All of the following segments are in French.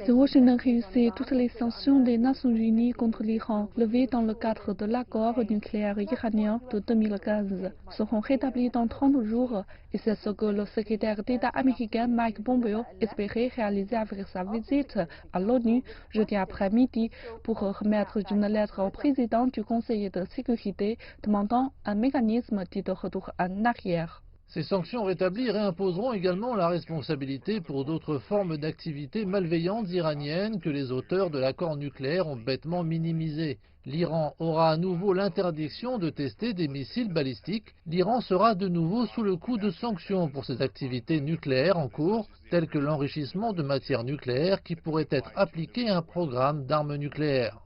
Si Washington réussit, toutes les sanctions des Nations Unies contre l'Iran levées dans le cadre de l'accord nucléaire iranien de 2015 seront rétablies dans 30 jours et c'est ce que le secrétaire d'État américain Mike Pompeo espérait réaliser avec sa visite à l'ONU jeudi après-midi pour remettre une lettre au président du Conseil de sécurité demandant un mécanisme dit de retour en arrière. Ces sanctions rétablies réimposeront également la responsabilité pour d'autres formes d'activités malveillantes iraniennes que les auteurs de l'accord nucléaire ont bêtement minimisées. L'Iran aura à nouveau l'interdiction de tester des missiles balistiques. L'Iran sera de nouveau sous le coup de sanctions pour ses activités nucléaires en cours, telles que l'enrichissement de matières nucléaires qui pourraient être appliquées à un programme d'armes nucléaires.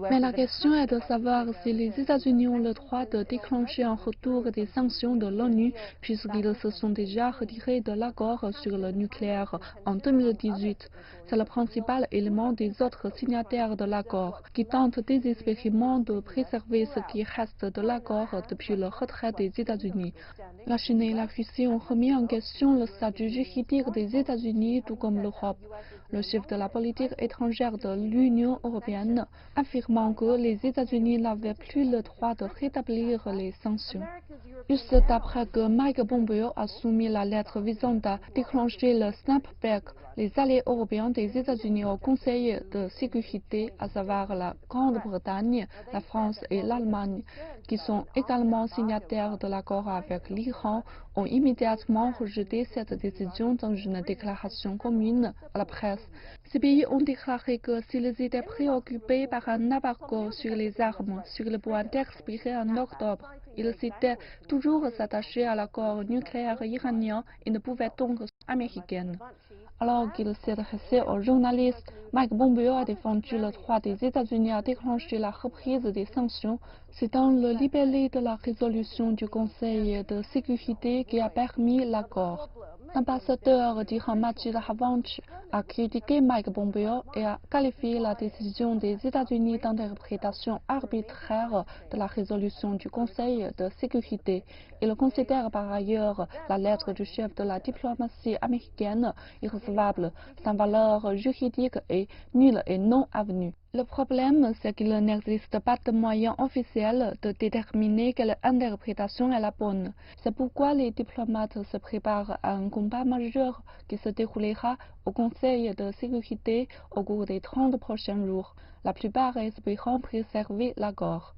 Mais la question est de savoir si les États-Unis ont le droit de déclencher un retour des sanctions de l'ONU puisqu'ils se sont déjà retirés de l'accord sur le nucléaire en 2018. C'est le principal élément des autres signataires de l'accord qui tentent désespérément de préserver ce qui reste de l'accord depuis le retrait des États-Unis. La Chine et la Russie ont remis en question le statut juridique des États-Unis tout comme l'Europe. Le chef de la politique étrangère de l'Union européenne affirmant que les États-Unis n'avaient plus le droit de rétablir les sanctions. Juste après que Mike Pompeo a soumis la lettre visant à déclencher le snapback, les alliés européens des États-Unis au Conseil de sécurité, à savoir la Grande-Bretagne, la France et l'Allemagne, qui sont également signataires de l'accord avec l'Iran, ont immédiatement rejeté cette décision dans une déclaration commune à la presse. Ces pays ont déclaré que s'ils étaient préoccupés par un embargo sur les armes sur le point d'expirer en octobre, ils s'étaient toujours attachés à l'accord nucléaire iranien et ne pouvaient donc américain. Alors qu'il s'est adressé aux journalistes, Mike Pompeo a défendu le droit des États-Unis à déclencher la reprise des sanctions. C'est dans le libellé de la résolution du Conseil de sécurité qui a permis l'accord. L'ambassadeur d'Iran Majid Havanch a critiqué Mike Pompeo et a qualifié la décision des États-Unis d'interprétation arbitraire de la résolution du Conseil de sécurité. Il considère par ailleurs la lettre du chef de la diplomatie américaine irrecevable, sans valeur juridique et nulle et non avenue. Le problème, c'est qu'il n'existe pas de moyen officiel de déterminer quelle interprétation est la bonne. C'est pourquoi les diplomates se préparent à un combat majeur qui se déroulera au Conseil de sécurité au cours des 30 prochains jours. La plupart espérant préserver l'accord.